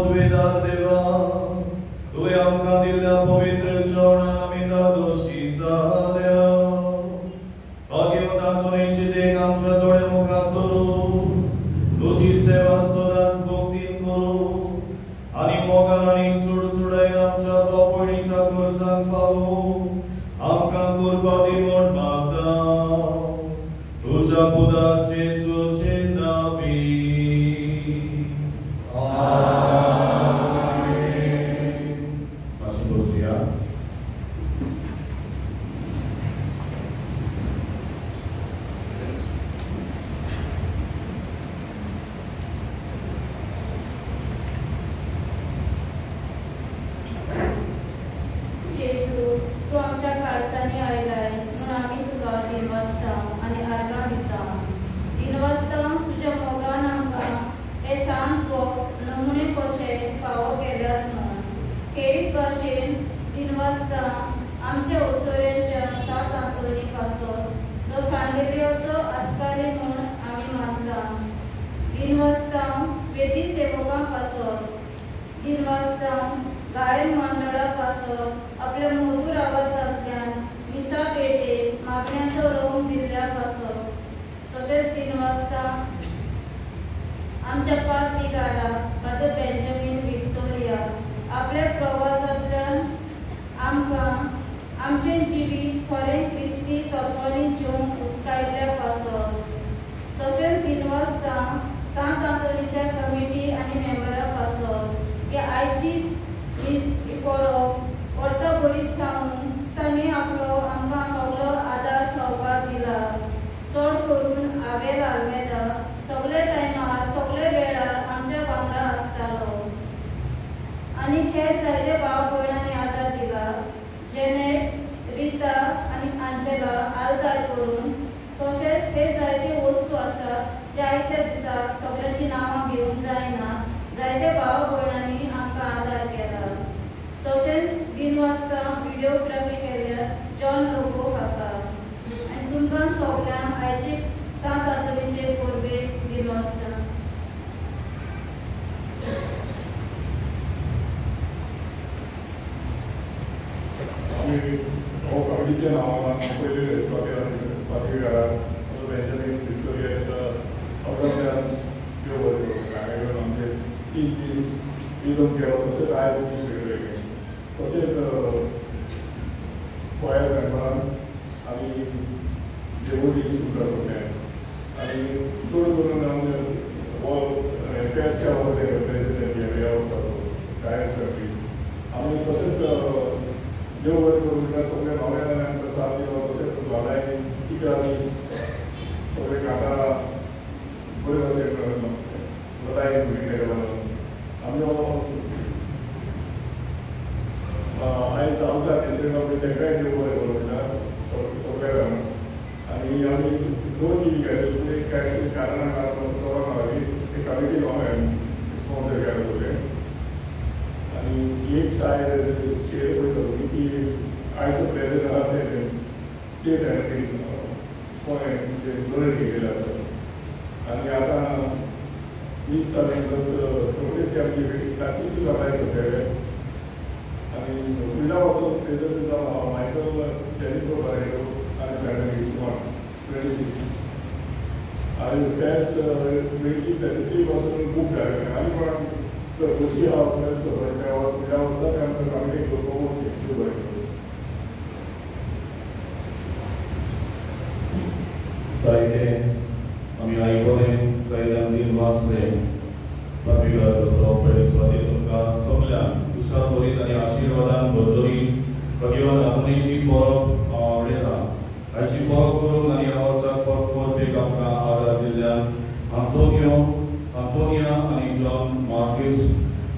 उद्वेदार देवा तुवें आमकां दिल्ल्या पवित्र जेवणान आमी दोशी जाल्या भाग्यवंतांतुनेची देख आमच्या दोळे मुखार दवरून तुजी सेवा सदांच भोगतीन करूं आनी मोगान आनी सुडसुडायेन आमच्या दोपणीच्या गरजांक पावूं आमकां कृपा दी म्हूण मागता तुज्या पुतार जेजूचे नांवी मातशें बसूया. जेजू तू आमच्या खाळसांनी आयलाय म्हणून आमी तुका दिनवासता आनी आर्गां दिता. दिनवासता तुज्या मोगान आमकां हे सांग नमुने कशे फावो केल्यात म्हूण खेरीत भाशेन दिनवासता आमच्या ओचोऱ्यांच्या 7 आंतोनी पासत तो सांडिल्योचो आस्कारी म्हूण आमी मानता. दिनवासता वेदी सेवकां पासत दिनवासता गायन मंडळा पासत आपल्या मधुर आवाजांतल्यान मिसा पेटेक मागण्यांचो रोम दिल्ल्या पासत तशेंच दिनवासता आमच्या पाक बिगाराक फादर बेंजामीन विक्टोरिया आपल्या प्रवासांतल्यान आमकां आमचें जिवीत खरें क्रिस्ती तत्वांनी जिवंक हुस्कायल्ल्या पासत तशेंच दिनवासता सांत आंतोनीच्या कमिटी आनी मेंबरां पासत की आयची मीस व्हरता बरीच सांगून तांणी आपलो आमकां सगळो आदार सहकार दिला. चड करून आबेल आल्मेदा सगळे टायमार सगळे वेळार आमच्या वांगडा आसतालो आनी हेर जायते भाव भयणांनी आदार दिला. जेनेट, रिता आनी आंजेला आलताय करून तशेंच हे जायते वस्तू आसा त्या आयत्या दिसाक सगळ्यांची नांवां घेवंक जायना जायते भाव भयणांनी आमकां आदार केला. तशेंच दिनवासता व्हिडिओग्राफी केल्या जॉन लोगो हाका आनी तुमकां सगळ्यांक आयचे सांत आंतोनीचे परबेक दिनवासता. कमिटीच्या नावान पयले पातळीकाराक बेंजामीन विक्टोरिया सगळ्यांतल्यान देव बरें करूं. हांवें आमचे 3 दीस इजम केलो तशेंच आयज दीस वेगवेगळे तशेंच गोंया मेंबरान आमी देवूळ सुरू करतात आनी चड करून हो फेस्ट प्रेसिडेंट ह्या वर्साचो डायस करपी आमी तशेंच देव बरें करून सगळ्या नव्यान आमकां साथ दिलो तशेंच भलायकी दीस सगळे कांता बरे भशेन भलायक भुरगीं केलो. आमी आयज चलता तें तेंकाय देव बरें करूं सगळे जाण आनी आमी 2 टीव्ही घातले एक कांय कारणां लागून ते कमिटी नव्यान स्पॉन्सर केले सगळे आनी एक सायड शेअर करता की आयचो प्रेसिडेंट आसा ते डोनेट केलेले आसा आनी आतां 20 सालांत आमची तातूंतच अप्लाय करतले आनी फुडल्या वर्सा प्रेसिडेंट जावन मायकल जेनिफर बारेरो आनी फॅमिली 26 आनी फेस्ट 2033 पासून बूक जाले आनी पण कशी हांव फेस्ट करता फुडल्या वर्साक आमकां कमिटी करपाक शिकलो बरें. जायते आमी आयकलें जायते आमी वाचलें बाबीगार कसो पयले सुवातेर तुमकां सगळ्यांक कुशल बरीत आनी आशिर्वादान भरभरीत भगवान आंतोनीची परब आवडटा. हाची परब करून आनी ह्या वर्साक परबेक आमकां आदार दिल्ल्यान आंतोनिया आनी जॉन मार्किस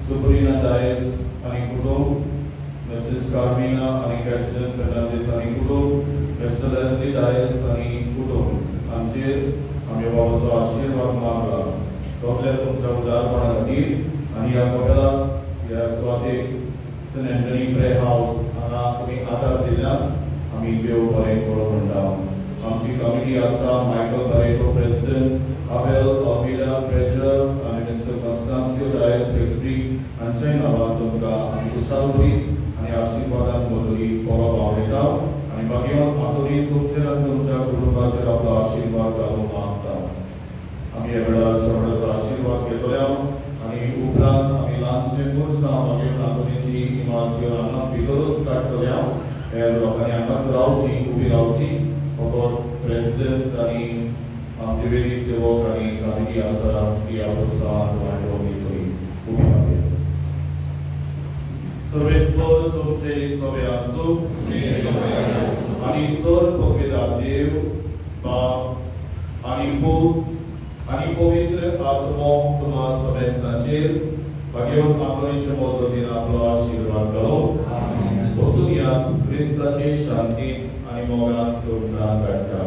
सुप्रिना डायस आनी कुटुंब मिसेस कार्मिना आनी कॅचरन फेर्नांडीस आनी कुटुंब मिस्टर लेस्ली डायस आनी कुटुंब हांचेर आमच्या बाबाचो आशिर्वाद मागला. सगळ्या तुमच्या उदारपणा खातीर आनी ह्या कपेलाक ह्या सुवातेक सेंट एंटनी प्रे हावस हांगा तुमी आदार दिल्यान आमी देव बरें करूं म्हणटा. आमची कमिटी आसा मायकल बारेरो प्रेसिडेंट, आबेल अमिला ट्रेजरर आनी मिस्टर कॉन्स्टान्सियो डायस सेक्रेटरी, हांच्या नांवान तुमकां आमी खुशालरी आनी आशिर्वादान मदुरी परब आवडटा आनी भाग्यवान मातुरी तुमचेर आनी तुमच्या कुटुंबाचेर आपलो आशिर्वाद घालूंक मागता आमी ह्या वेळार शरणाचो आशिर्वाद घेतल्या आनी उपरांत आमी ल्हानशे मुर्सां भाग्यवान मातुरीची इमाज घेवन हांगा भितरूच काडटल्या हे लोकांनी हांगाच रावची उबी रावची फकत प्रेसिडेंट आनी आमचे वेदी सेवक आनी कमिटी आसा ती प्रोत्साहन वांटोवणी करी उबी रावया सर्वेस्वर तुमचे सवे आसूं आनी सर पवित्र देव बाप आनी पूत आनी पवित्र आत्मो तुम्हा सगळ्यांचेर भाग्यवान मातुरीचे मोजतीन आपलो आशिर्वाद घालो वचून या क्रिस्ताचे शांतीन आनी मोगान तुमकां धाडटा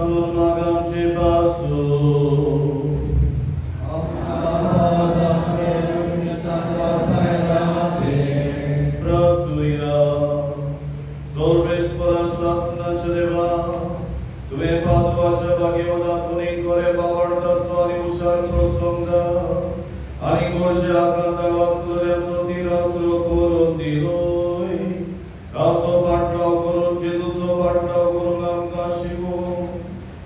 Patrul magam ce pasu. Pratuia, solve speranța snăcedeva, tu e patua ce bagioda tunicore bavarta svali ușar prosonda, ani gorgea canta vaslurea sotira srocorum diloi, caso partau corum ceduțo partau corum am cașivu,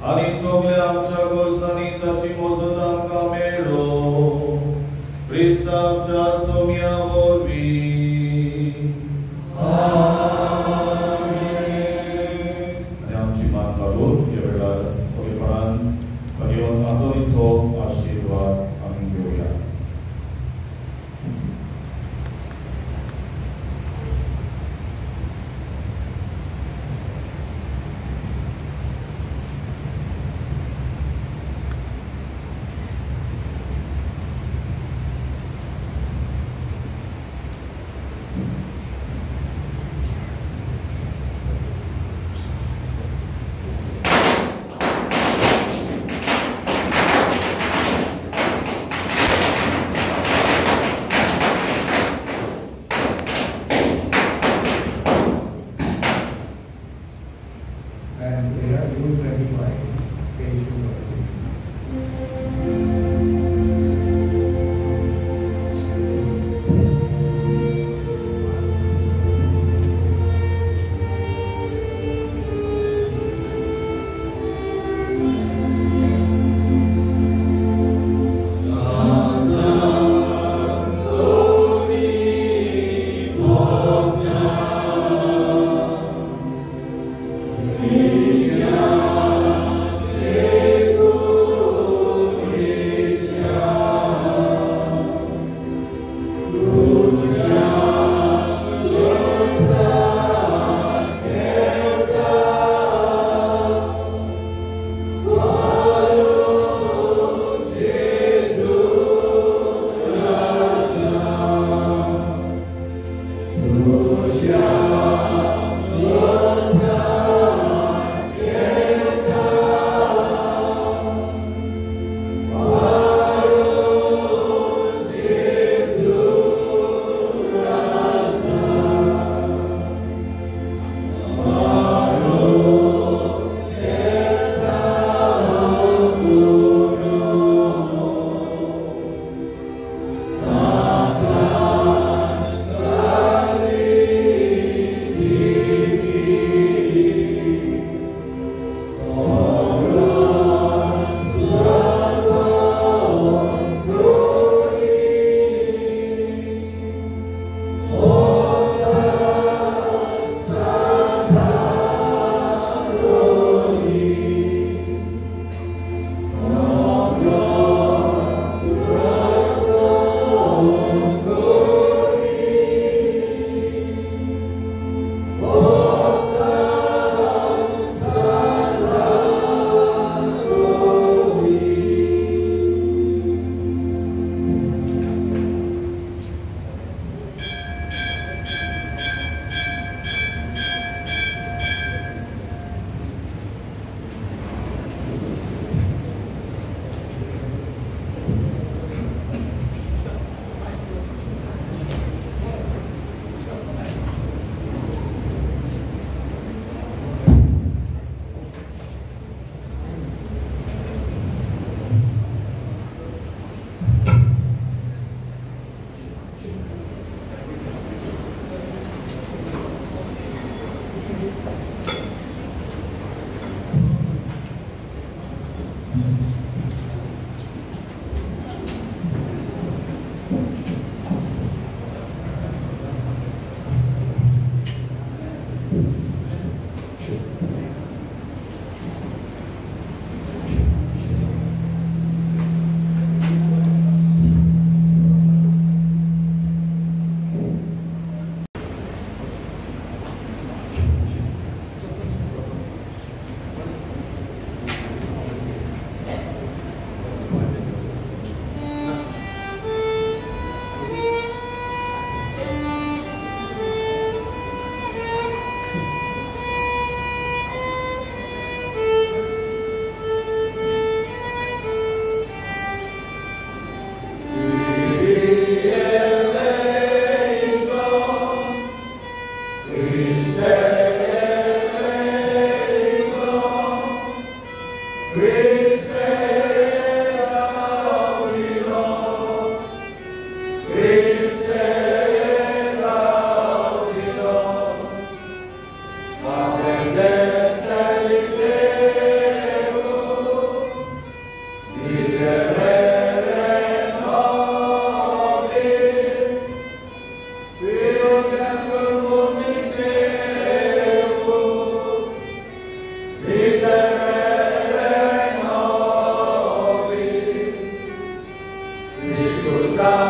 ani sogleam cea gorzani taci mozodam camero, Christam cea somia vorbi. Amen. Ora pro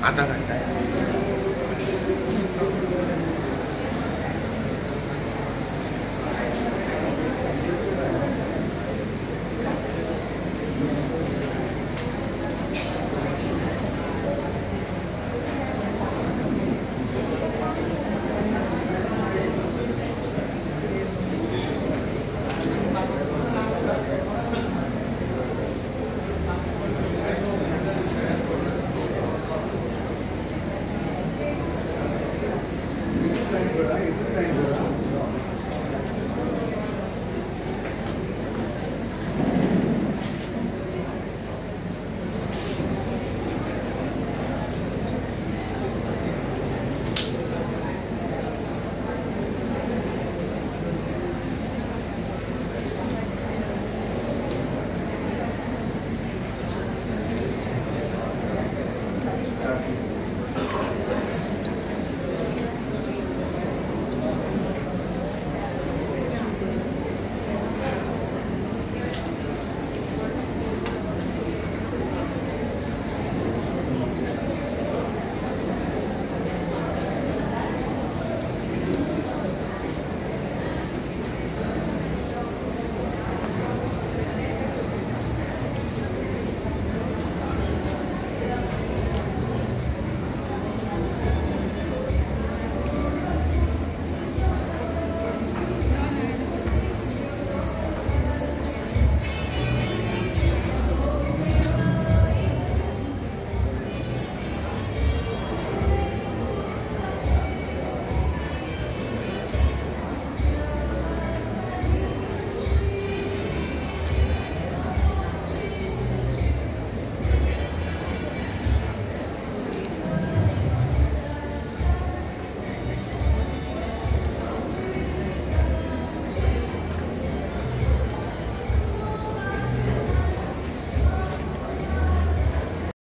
आधा घंटा